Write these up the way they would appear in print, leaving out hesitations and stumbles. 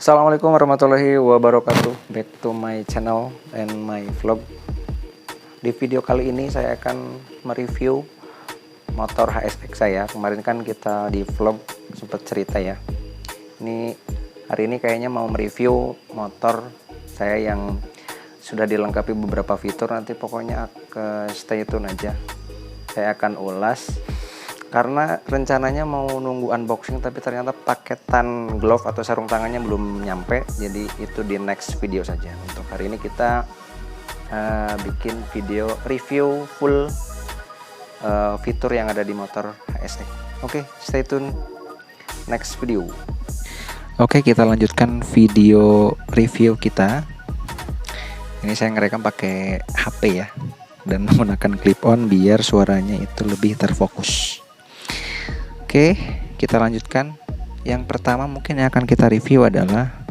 Assalamualaikum warahmatullahi wabarakatuh. Back to my channel and my vlog. Di video kali ini saya akan mereview motor HSX saya. Kemarin kan kita di vlog sempat cerita ya. Hari ini kayaknya mau mereview motor saya yang sudah dilengkapi beberapa fitur. Nanti pokoknya stay tune aja. Saya akan ulas karena rencananya mau nunggu unboxing, tapi ternyata paketan glove atau sarung tangannya belum nyampe, jadi itu di next video saja. Untuk hari ini kita bikin video review full fitur yang ada di motor HSX. Oke, stay tune next video. Oke, kita lanjutkan video review kita. Ini saya ngerekam pakai HP ya, dan menggunakan clip on biar suaranya itu lebih terfokus. Oke, kita lanjutkan. Yang pertama mungkin yang akan kita review adalah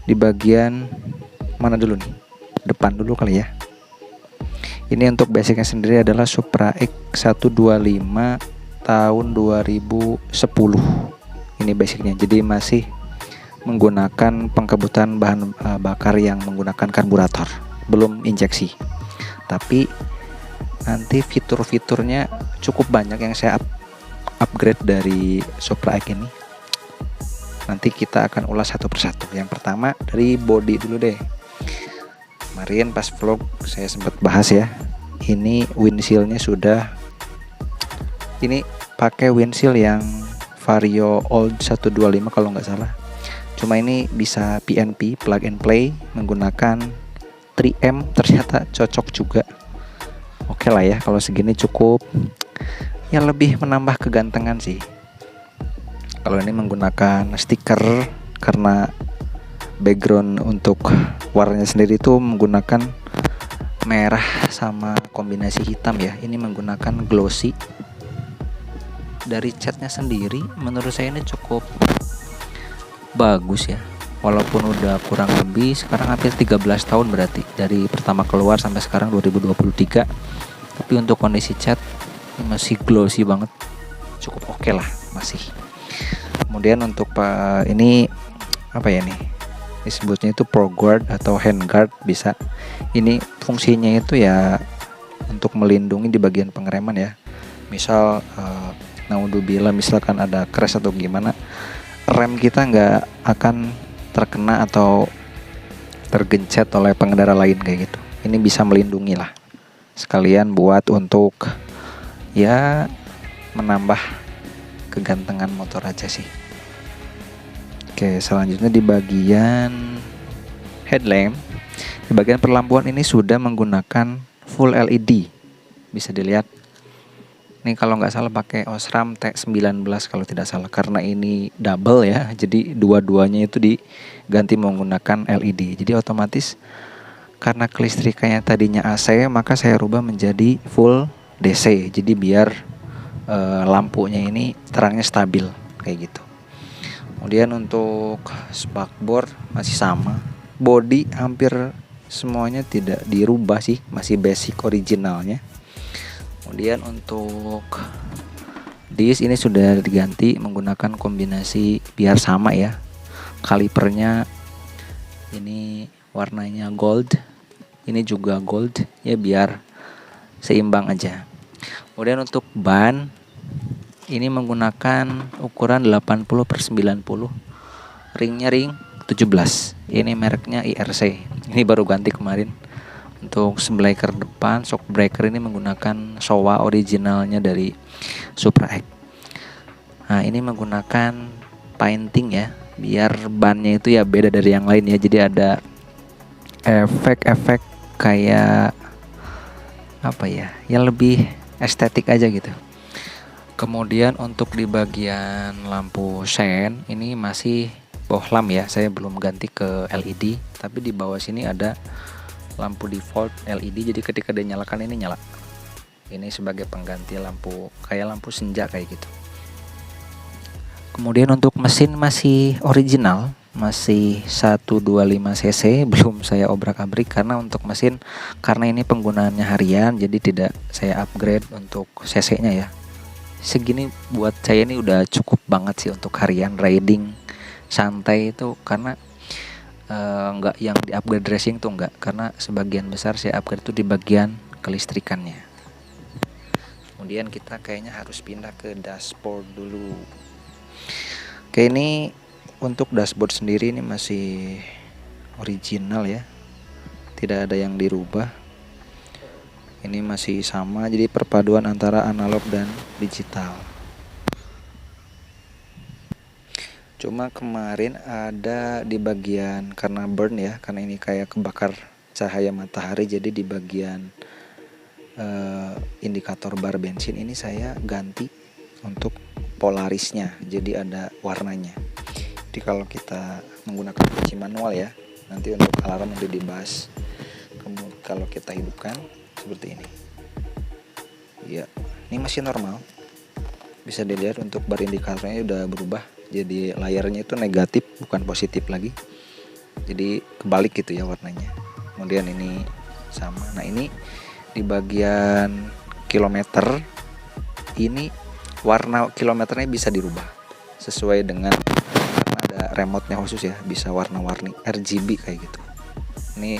di bagian mana dulu nih? Depan dulu kali ya. Ini untuk basicnya sendiri adalah Supra X125 tahun 2010. Ini basicnya, jadi masih menggunakan pengkebutan bahan bakar yang menggunakan karburator, belum injeksi. Tapi nanti fitur-fiturnya cukup banyak yang saya upgrade dari Supra X ini. Nanti kita akan ulas satu persatu. Yang pertama dari body dulu deh. Kemarin pas vlog saya sempat bahas ya. Ini windshieldnya sudah, ini pakai windshield yang Vario Old 125 kalau nggak salah. Cuma ini bisa PNP, plug and play, menggunakan 3M, ternyata cocok juga. Oke lah ya, kalau segini cukup. Yang lebih menambah kegantengan sih. Kalau ini menggunakan stiker, karena background untuk warnanya sendiri itu menggunakan merah sama kombinasi hitam ya. Ini menggunakan glossy. Dari catnya sendiri menurut saya ini cukup bagus ya. Walaupun udah kurang lebih sekarang hampir 13 tahun berarti dari pertama keluar sampai sekarang 2023. Tapi untuk kondisi cat masih glossy banget, cukup oke lah masih. Kemudian untuk ini apa ya nih, disebutnya itu pro guard atau hand guard bisa. Ini fungsinya itu ya untuk melindungi di bagian pengereman ya. Misal naudzubillah misalkan ada crash atau gimana, rem kita nggak akan terkena atau tergencet oleh pengendara lain kayak gitu. Ini bisa melindungi lah, sekalian buat untuk ya menambah kegantengan motor aja sih. Oke, selanjutnya di bagian headlamp, di bagian perlampuan ini sudah menggunakan full LED. Bisa dilihat ini kalau nggak salah pakai Osram T19 kalau tidak salah, karena ini double ya, jadi dua-duanya itu diganti menggunakan LED. Jadi otomatis karena kelistrikannya tadinya AC, maka saya rubah menjadi full DC, jadi biar lampunya ini terangnya stabil kayak gitu. Kemudian untuk spakbor masih sama, body hampir semuanya tidak dirubah sih, masih basic originalnya. Kemudian untuk disk ini sudah diganti menggunakan kombinasi biar sama ya. Kalipernya ini warnanya gold, ini juga gold ya biar seimbang aja. Kemudian untuk ban ini menggunakan ukuran 80/90, ringnya ring 17. Ini mereknya IRC, ini baru ganti kemarin. Untuk shockbreaker depan, shockbreaker ini menggunakan Showa originalnya dari Supra X. Nah, ini menggunakan painting ya, biar bannya itu ya beda dari yang lain ya. Jadi ada efek-efek kayak apa ya, yang lebih estetik aja gitu. Kemudian untuk di bagian lampu sen ini masih bohlam ya, saya belum ganti ke LED, tapi di bawah sini ada lampu default LED, jadi ketika dia nyalakan ini nyala. Ini sebagai pengganti lampu kayak lampu senja kayak gitu. Kemudian untuk mesin masih original, masih 125 cc, belum saya obrak-abrik karena untuk mesin, karena ini penggunaannya harian, jadi tidak saya upgrade untuk cc-nya ya. Segini buat saya ini udah cukup banget sih untuk harian riding santai itu, karena nggak yang di upgrade racing tuh enggak, karena sebagian besar saya upgrade tuh di bagian kelistrikannya. Kemudian kita kayaknya harus pindah ke dashboard dulu. Oke, ini untuk dashboard sendiri ini masih original ya, tidak ada yang dirubah. Ini masih sama, jadi perpaduan antara analog dan digital. Cuma kemarin ada di bagian, karena burn ya, karena ini kayak kebakar cahaya matahari, jadi di bagian indikator bar bensin ini saya ganti untuk polarisnya, jadi ada warnanya. Jadi kalau kita menggunakan kunci manual ya, nanti untuk alarm udah dibahas. Kemudian kalau kita hidupkan seperti ini ya, ini masih normal. Bisa dilihat untuk bar indikatornya udah berubah, jadi layarnya itu negatif bukan positif lagi, jadi kebalik gitu ya warnanya. Kemudian ini sama. Nah, ini di bagian kilometer ini warna kilometernya bisa dirubah sesuai dengan, karena ada remote-nya khusus ya, bisa warna-warni RGB kayak gitu. Ini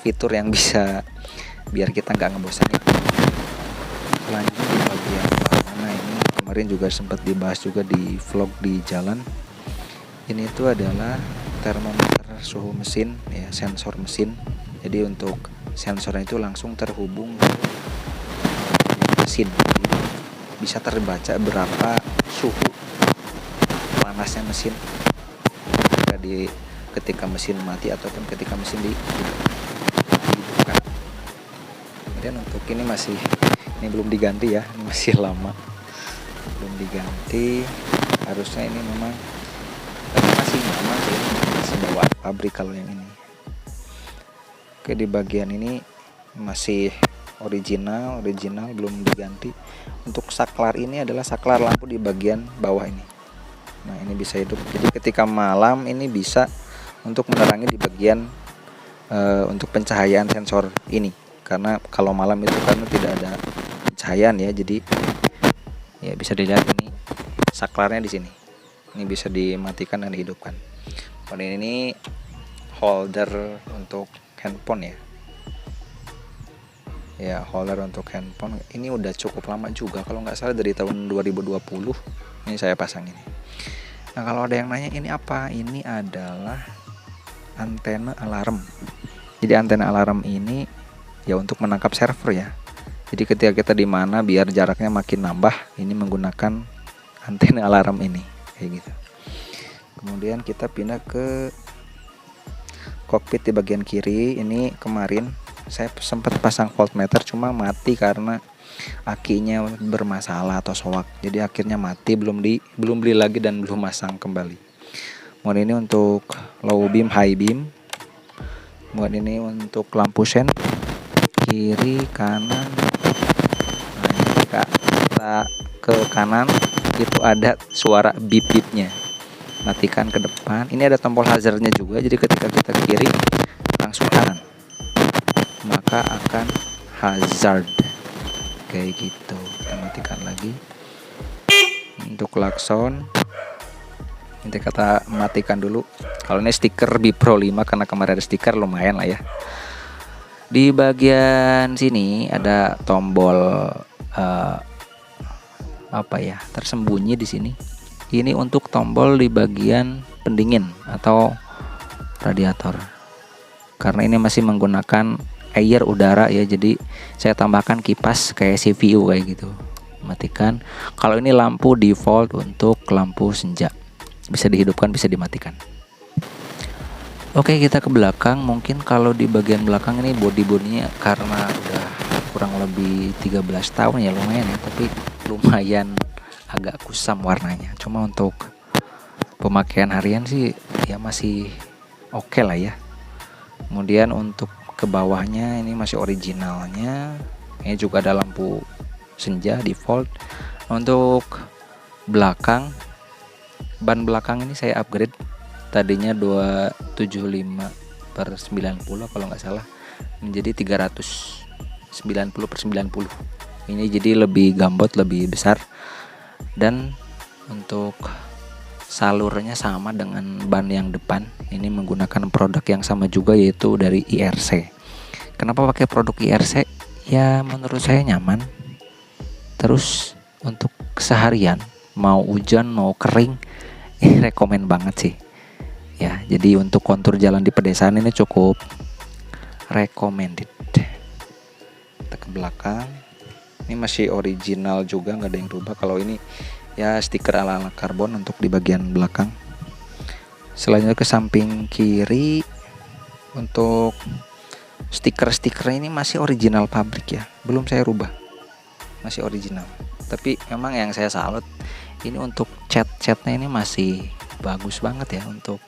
fitur yang bisa biar kita nggak ngebosanin. Lanjut di bagian warna, ini kemarin juga sempat dibahas juga di vlog di jalan. Ini tuh adalah termometer suhu mesin ya, sensor mesin. Jadi untuk sensornya itu langsung terhubung ke mesin, jadi bisa terbaca berapa suhu panasnya mesin ketika mesin mati ataupun ketika mesin dihidupkan. Kemudian untuk ini belum diganti ya, ini masih lama belum diganti. Harusnya ini memang masih nyaman sih, masih bawaan pabrik kalau yang ini. Oke, di bagian ini masih original belum diganti. Untuk saklar ini adalah saklar lampu di bagian bawah ini. Nah, ini bisa hidup. Jadi ketika malam ini bisa untuk menerangi di bagian untuk pencahayaan sensor ini. Karena kalau malam itu karena tidak ada pencahayaan ya, jadi ya bisa dilihat ini saklarnya di sini. Ini bisa dimatikan dan dihidupkan. Kemudian ini holder untuk handphone ya, holder untuk handphone ini udah cukup lama juga, kalau nggak salah dari tahun 2020 ini saya pasang ini. Nah, kalau ada yang nanya ini apa, ini adalah antena alarm. Jadi antena alarm ini ya untuk menangkap server ya. Jadi ketika kita di mana biar jaraknya makin nambah, ini menggunakan antena alarm ini kayak gitu. Kemudian kita pindah ke kokpit di bagian kiri. Ini kemarin saya sempat pasang voltmeter cuma mati karena akinya bermasalah atau soak. Jadi akhirnya mati, belum beli lagi dan belum masang kembali. Kemudian ini untuk low beam, high beam. Kemudian ini untuk lampu sen kiri, kanan. Nah, ini kita ke kanan itu ada suara bip-bipnya. Matikan ke depan. Ini ada tombol hazardnya juga, jadi ketika kita ke kiri langsung kanan maka akan hazard kayak gitu. Kita matikan lagi. Untuk klakson nanti kita matikan dulu. Kalau ini stiker Bipro 5 karena kemarin ada stiker, lumayan lah ya. Di bagian sini ada tombol tersembunyi di sini. Ini untuk tombol di bagian pendingin atau radiator. Karena ini masih menggunakan air udara ya, jadi saya tambahkan kipas kayak CPU kayak gitu. Matikan. Kalau ini lampu default untuk lampu senja. Bisa dihidupkan, bisa dimatikan. Oke, kita ke belakang. Mungkin kalau di bagian belakang ini body-bodinya karena udah kurang lebih 13 tahun ya, lumayan ya, tapi lumayan agak kusam warnanya. Cuma untuk pemakaian harian sih ya masih oke lah ya. Kemudian untuk ke bawahnya ini masih originalnya. Ini juga ada lampu senja default. Untuk belakang, ban belakang ini saya upgrade. Tadinya 275/90 kalau nggak salah menjadi 390/90. Ini jadi lebih gambot, lebih besar. Dan untuk salurnya sama dengan ban yang depan. Ini menggunakan produk yang sama juga, yaitu dari IRC. Kenapa pakai produk IRC? Ya menurut saya nyaman. Terus untuk seharian, mau hujan mau kering, ini rekomen banget sih. Ya, jadi untuk kontur jalan di pedesaan ini cukup recommended. Kita ke belakang. Ini masih original juga, nggak ada yang rubah. Kalau ini ya stiker ala-ala karbon untuk di bagian belakang. Selanjutnya ke samping kiri, untuk stiker-stikernya ini masih original pabrik ya, belum saya rubah, masih original. Tapi memang yang saya salut ini untuk cat-catnya ini masih bagus banget ya untuk.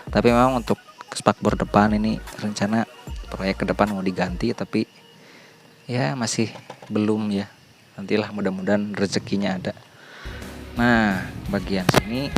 Tapi memang untuk spakbor depan ini rencana proyek ke depan mau diganti, tapi ya masih belum ya. Nantilah, mudah-mudahan rezekinya ada. Nah, bagian sini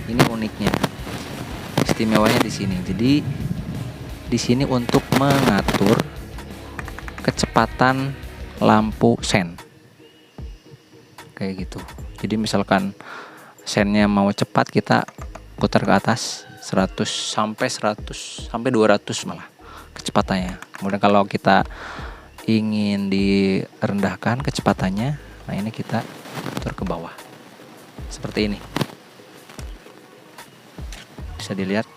ini uniknya, istimewanya di sini. Jadi di sini untuk mengatur kecepatan lampu sen, kayak gitu. Jadi misalkan sennya mau cepat, kita putar ke atas 100 sampai 200 malah kecepatannya. Kemudian kalau kita ingin direndahkan kecepatannya, nah ini kita putar ke bawah seperti ini. Bisa dilihat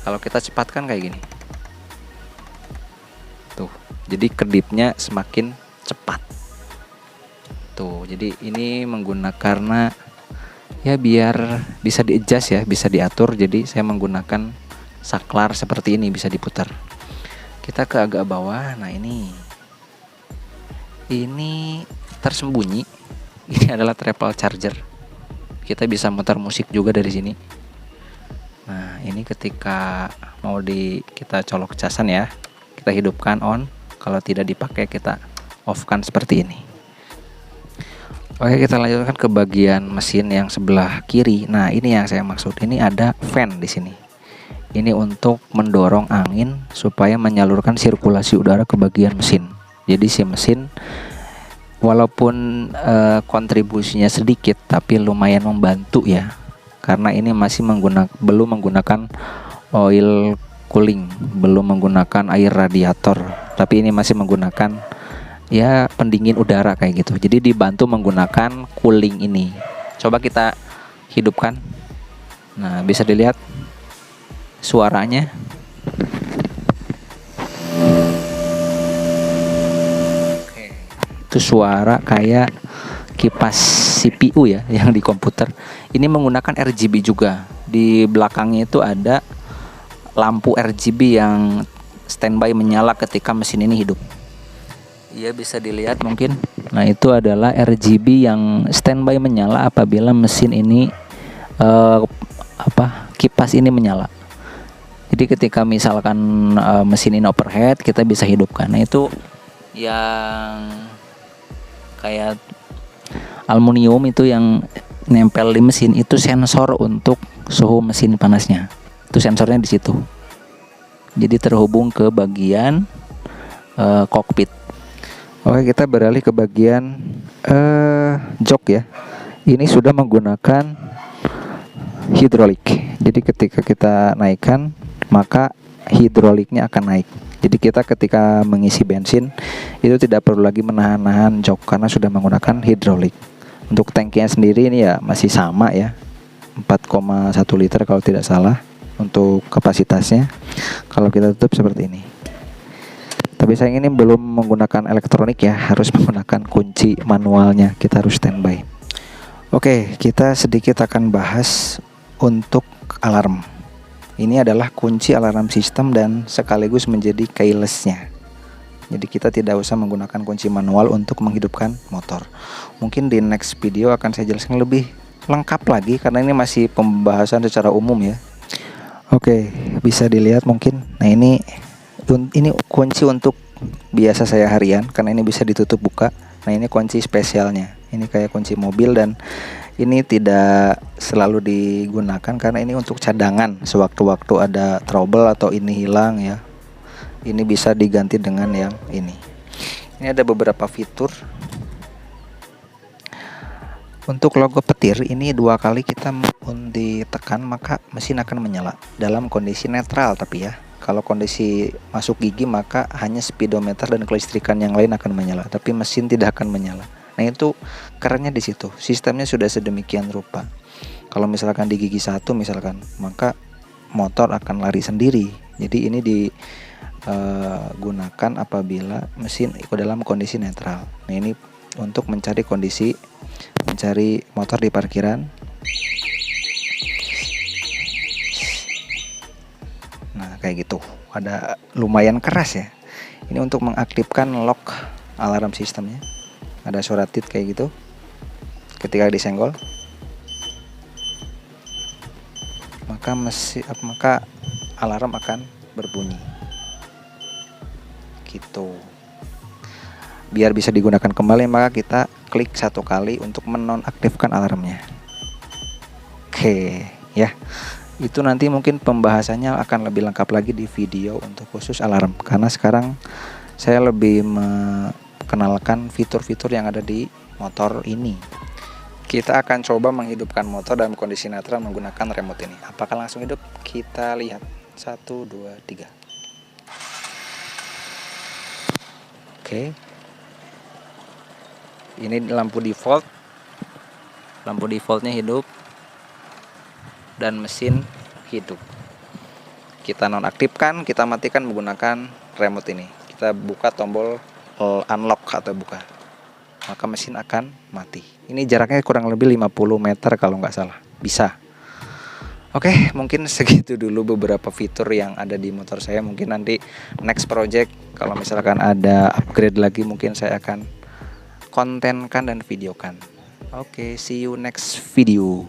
kalau kita cepatkan kayak gini tuh, jadi kedipnya semakin cepat tuh. Jadi ini menggunakan, karena ya biar bisa di-adjust ya, bisa diatur. Jadi saya menggunakan saklar seperti ini, bisa diputar. Kita ke agak bawah. Nah ini tersembunyi. Ini adalah triple charger. Kita bisa mutar musik juga dari sini. Nah ini ketika mau kita colok casan ya, kita hidupkan on. Kalau tidak dipakai kita off kan seperti ini. Oke, kita lanjutkan ke bagian mesin yang sebelah kiri. Nah ini yang saya maksud, ini ada fan di sini. Ini untuk mendorong angin supaya menyalurkan sirkulasi udara ke bagian mesin. Jadi si mesin walaupun kontribusinya sedikit, tapi lumayan membantu ya. Karena ini masih belum menggunakan oil cooling, belum menggunakan air radiator, tapi ini masih menggunakan ya pendingin udara kayak gitu. Jadi dibantu menggunakan cooling ini. Coba kita hidupkan. Nah bisa dilihat suaranya. Itu suara kayak kipas CPU ya yang di komputer. Ini menggunakan RGB juga. Di belakangnya itu ada lampu RGB yang standby menyala ketika mesin ini hidup. Iya bisa dilihat mungkin. Nah itu adalah RGB yang standby menyala apabila mesin ini kipas ini menyala. Jadi ketika misalkan mesin ini overhead, kita bisa hidupkan. Nah itu yang kayak aluminium itu yang nempel di mesin, itu sensor untuk suhu mesin panasnya. Itu sensornya di situ. Jadi terhubung ke bagian kokpit. Oke, kita beralih ke bagian jok ya. Ini sudah menggunakan hidrolik. Jadi ketika kita naikkan, maka hidroliknya akan naik. Jadi kita ketika mengisi bensin itu tidak perlu lagi menahan-nahan jok karena sudah menggunakan hidrolik. Untuk tangkinya sendiri ini ya masih sama ya, 4,1 liter kalau tidak salah untuk kapasitasnya. Kalau kita tutup seperti ini. Tapi sayang ini belum menggunakan elektronik ya, harus menggunakan kunci manualnya. Kita harus standby. Oke, kita sedikit akan bahas untuk alarm. Ini adalah kunci alarm sistem dan sekaligus menjadi keyless-nya. Jadi kita tidak usah menggunakan kunci manual untuk menghidupkan motor. Mungkin di next video akan saya jelaskan lebih lengkap lagi karena ini masih pembahasan secara umum ya. Oke, bisa dilihat mungkin. Nah ini kunci untuk biasa saya harian karena ini bisa ditutup buka. Nah ini kunci spesialnya. Ini kayak kunci mobil dan ini tidak selalu digunakan karena ini untuk cadangan sewaktu-waktu ada trouble atau ini hilang ya. Ini bisa diganti dengan yang ini. Ini ada beberapa fitur. Untuk logo petir ini 2 kali kita ditekan maka mesin akan menyala dalam kondisi netral, tapi ya kalau kondisi masuk gigi maka hanya speedometer dan kelistrikan yang lain akan menyala, tapi mesin tidak akan menyala. Nah itu kerennya di situ, sistemnya sudah sedemikian rupa. Kalau misalkan di gigi 1 misalkan, maka motor akan lari sendiri. Jadi ini digunakan apabila mesin dalam kondisi netral. Nah ini untuk mencari motor di parkiran. Nah kayak gitu, ada lumayan keras ya. Ini untuk mengaktifkan lock alarm sistemnya. Ada suara tit kayak gitu ketika disenggol, maka alarm akan berbunyi gitu. Biar bisa digunakan kembali maka kita klik 1 kali untuk menonaktifkan alarmnya. Oke ya, itu nanti mungkin pembahasannya akan lebih lengkap lagi di video untuk khusus alarm, karena sekarang saya lebih mengenalkan fitur-fitur yang ada di motor ini. Kita akan coba menghidupkan motor dalam kondisi netral menggunakan remote ini. Apakah langsung hidup? Kita lihat. 1, 2, 3. Oke. Ini lampu default. Lampu defaultnya hidup dan mesin hidup. Kita nonaktifkan, kita matikan menggunakan remote ini. Kita buka tombol unlock atau buka, maka mesin akan mati. Ini jaraknya kurang lebih 50 meter kalau nggak salah. Bisa. Oke, mungkin segitu dulu beberapa fitur yang ada di motor saya. Mungkin nanti next project kalau misalkan ada upgrade lagi mungkin saya akan kontenkan dan videokan. Oke, see you next video.